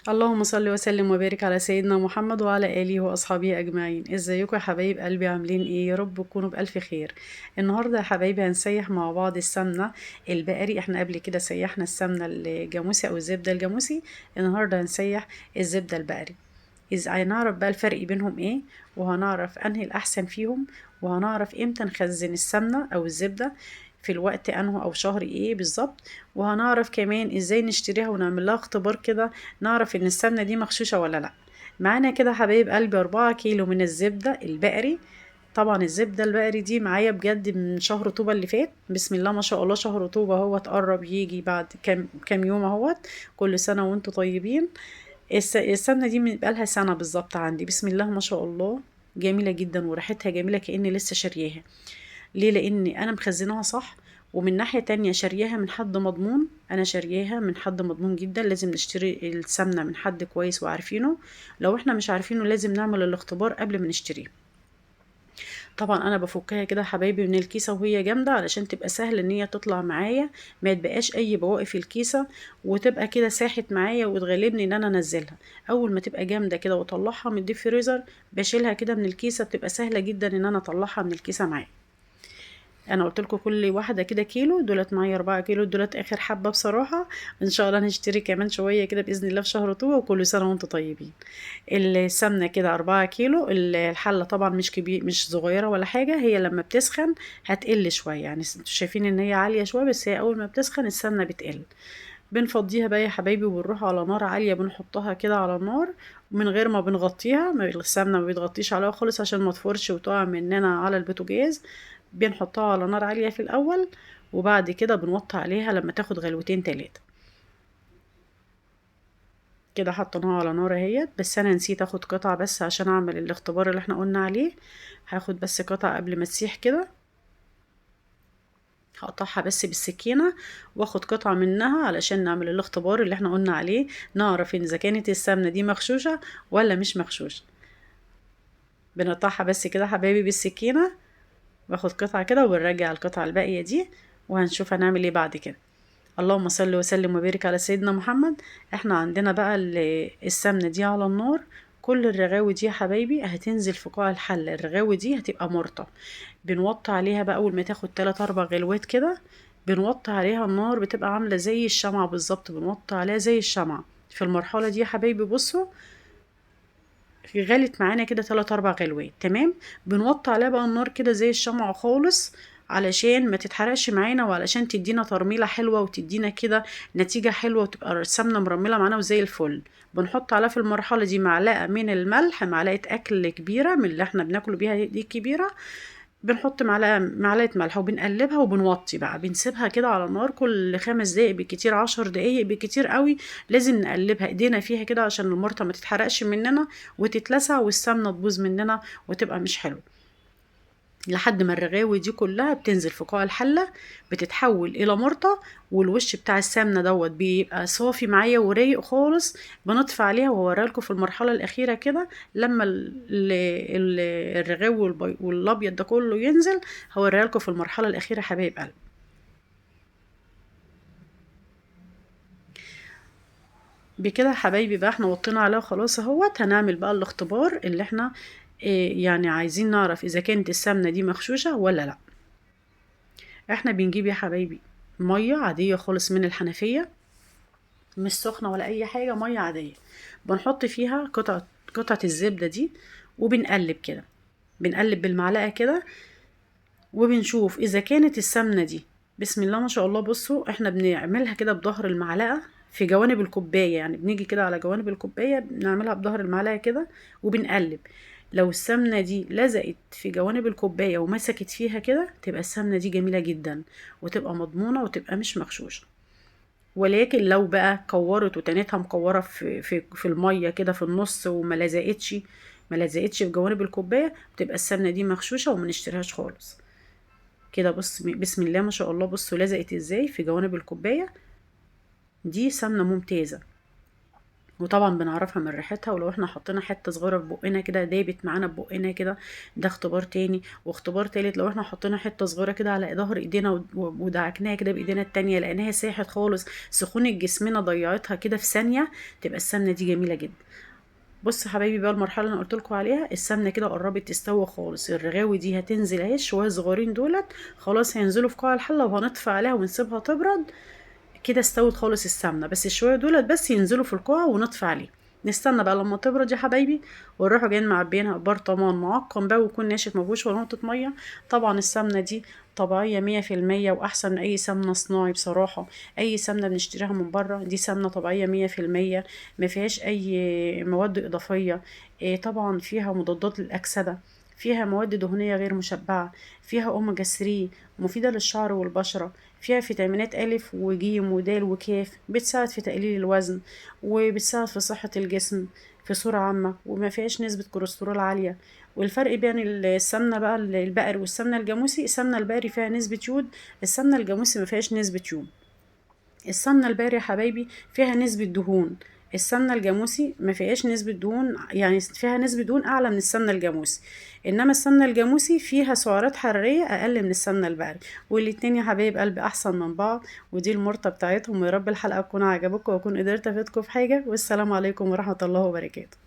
اللهم صل وسلم وبارك على سيدنا محمد وعلى آله وأصحابه أجمعين. ازيكم يا حبايب قلبي؟ عاملين ايه؟ يا رب تكونوا بألف خير. النهاردة يا حبايبي هنسيح مع بعض السمنة البقري. احنا قبل كده سيحنا السمنة الجاموسي أو الزبدة الجاموسي. النهاردة هنسيح الزبدة البقري. هنعرف بقى الفرق بينهم ايه، وهنعرف انهي الأحسن فيهم، وهنعرف امتى نخزن السمنة أو الزبدة، في الوقت انه او شهر ايه بالظبط. وهنعرف كمان ازاي نشتريها ونعمل لها اختبار كده، نعرف ان السمنة دي مغشوشة ولا لا. معانا كده حبايب قلبي 4 كيلو من الزبدة البقري. طبعا الزبدة البقري دي معايا بجد من شهر طوبة اللي فات. بسم الله ما شاء الله، شهر طوبة هو تقرب يجي بعد كام يوم اهوت. كل سنة وانتم طيبين. السمنة دي بقالها سنة بالظبط عندي. بسم الله ما شاء الله، جميلة جدا وريحتها جميلة كأني لسه شارياها. ليه؟ لاني انا مخزناها صح. ومن ناحية تانية شارياها من حد مضمون. انا شارياها من حد مضمون جدا. لازم نشتري السمنة من حد كويس وعارفينه. لو احنا مش عارفينه لازم نعمل الاختبار قبل ما نشتريه. طبعا انا بفكها كده حبايبي من الكيسة وهي جامدة علشان تبقى سهل ان هي تطلع معايا، ما يتبقاش اي بواقي في الكيسة، وتبقى كده ساحت معايا وتغلبني ان انا انزلها. اول ما تبقى جامدة كده واطلعها من الديب فريزر، بشيلها كده من الكيسة، بتبقى سهلة جدا ان انا اطلعها من الكيسة معايا. انا قلت لكم كل واحده كده كيلو، دولت معايا 4 كيلو، دولت اخر حبه بصراحه. ان شاء الله هنشتري كمان شويه كده باذن الله في شهر طوبة، وكل سنه وانتم طيبين. السمنه كده 4 كيلو. الحله طبعا مش كبير مش صغيره ولا حاجه، هي لما بتسخن هتقل شويه، يعني انتوا شايفين ان هي عاليه شويه، بس هي اول ما بتسخن السمنه بتقل. بنفضيها بقى يا حبايبي وبنروح على نار عاليه، بنحطها كده على النار من غير ما بنغطيها. السمنه ما بيتغطيش عليها خالص عشان ما تفورش وتقع مننا على البوتاجاز. بنحطها على نار عالية في الأول، وبعد كده بنوطي عليها لما تاخد غلوتين 3. كده حطيناها على نار اهيت. بس أنا نسيت أخد قطعة بس عشان أعمل الاختبار اللي احنا قلنا عليه. هاخد بس قطعة قبل ما تسيح كده. هقطعها بس بالسكينة، واخد قطعة منها علشان نعمل الاختبار اللي احنا قلنا عليه، نعرف ان اذا كانت السمنة دي مغشوشة ولا مش مغشوشة. بنقطعها بس كده حبايبي بالسكينة. باخد قطعة كده وبنرجع القطعة الباقية دي، وهنشوف هنعمل ايه بعد كده. اللهم صل وسلم وبارك على سيدنا محمد. احنا عندنا بقى السمنة دي على النار. كل الرغاوي دي يا حبايبي هتنزل في قاع الحلة. الرغاوي دي هتبقى مرطة. بنوطي عليها بقى اول ما تاخد 3 4 غلوات كده. بنوطي عليها النار، بتبقى عاملة زي الشمعة بالظبط. بنوطي عليها زي الشمعة. في المرحلة دي يا حبايبي بصوا، غلت معانا كده 3 4 غلوات تمام. بنوطي عليها بقى النار كده زي الشمعة خالص، علشان ما تتحرقش معانا، وعلشان تدينا ترميلة حلوة وتدينا كده نتيجة حلوة، وتبقى السمنة مرملة معانا وزي الفل. بنحط عليها في المرحلة دي معلقة من الملح، معلقة أكل كبيرة من اللي احنا بناكله بيها دي كبيرة. بنحط معلقة ملح وبنقلبها وبنوطي بقى، بنسيبها كده على النار كل 5 دقايق بالكتير، 10 دقايق بالكتير قوي. لازم نقلبها ايدينا فيها كده عشان المرطة ما تتحرقش مننا وتتلسع والسمنة تبوظ مننا وتبقى مش حلو. لحد ما الرغاوي دي كلها بتنزل في قاع الحلة، بتتحول إلى مرطة، والوش بتاع السمنة دوت بيبقى صافي معايا ورايق خالص. بنطفي عليها وهوريها لكم في المرحلة الأخيرة كده لما الرغاوي والأبيض ده كله ينزل. هوريها لكم في المرحلة الأخيرة حبايب قلبي. بكده يا حبايبي بقى احنا وطينا عليها خلاص اهوت. هنعمل بقى الاختبار اللي احنا يعني عايزين نعرف إذا كانت السمنة دي مغشوشة ولا لأ. احنا بنجيب يا حبايبي مية عادية خالص من الحنفية، مش سخنة ولا أي حاجة، مية عادية. بنحط فيها قطعة الزبدة دي، وبنقلب كده. بنقلب بالمعلقة كده، وبنشوف إذا كانت السمنة دي بسم الله ما شاء الله. بصوا احنا بنعملها كده بظهر المعلقة في جوانب الكوباية، يعني بنيجي كده على جوانب الكوباية بنعملها بظهر المعلقة كده وبنقلب. لو السمنة دي لزقت في جوانب الكوباية ومسكت فيها كده، تبقى السمنة دي جميلة جدا، وتبقى مضمونة وتبقى مش مغشوشة. ولكن لو بقى كورت وتنتها مكوره في الميه كده في النص، وما لزقتش، ما لزقتش في جوانب الكوبايه، بتبقى السمنه دي مغشوشه وما نشتريهاش خالص. كده بص بسم الله ما شاء الله، بصوا لزقت ازاي في جوانب الكوبايه. دي سمنه ممتازه. وطبعا بنعرفها من ريحتها، ولو احنا حطينا حته صغيره في بقنا كده دابت معانا في بقنا كده، ده اختبار تاني. واختبار تالت، لو احنا حطينا حته صغيره كده على ظهر ايدينا ودعكناها كده بايدينا التانية لقيناها ساحت خالص، سخونه جسمنا ضيعتها كده في ثانيه، تبقى السمنه دي جميله جدا. بص يا حبايبي بقى، المرحله اللي انا قلت لكم عليها، السمنه كده قربت تستوي خالص، الرغاوي دي هتنزل اهي شويه صغيرين دولت، خلاص هينزلوا في قاع الحله، وهنطفي عليها ونسيبها تبرد. كده استوت خالص السمنه، بس الشويه دولت بس ينزلوا في القاع ونطفي عليه. نستنى بقى لما تبرد يا حبايبي، ونروحوا جايين معبيينها برطمان معقم بقى، ويكون ناشف مفيهوش ولا نقطه ميه. طبعا السمنه دي طبيعيه 100%، واحسن من اي سمنه صناعي بصراحه. اي سمنه بنشتريها من بره دي سمنه طبيعيه 100%، ما فيهاش اي مواد اضافيه. إيه طبعا فيها مضادات للاكسده، فيها مواد دهنيه غير مشبعه، فيها اوميجا 3 مفيده للشعر والبشره، فيها فيتامينات ألف وجيم ودال وكاف، بتساعد في تقليل الوزن، وبتساعد في صحة الجسم في صورة عامة، وما فيهاش نسبة كوليسترول عالية. والفرق بين السمنة بقى البقري والسمنة الجاموسي، السمنة البقري فيها نسبة يود، السمنة الجاموسي ما فيهاش نسبة يود. السمنة البقري يا حبايبي فيها نسبة دهون، السمنة الجاموسي ما فيهاش نسبة دهون، يعني فيها نسبة دهون أعلى من السمنة الجاموسي. إنما السمنة الجاموسي فيها سعرات حرارية أقل من السمنة البقري. والاتنين يا حبايب قلبي أحسن من بعض، ودي المرطة بتاعتهم. ويا رب الحلقة تكون عجبكم وأكون قدرت أفيدكم في حاجة، والسلام عليكم ورحمة الله وبركاته.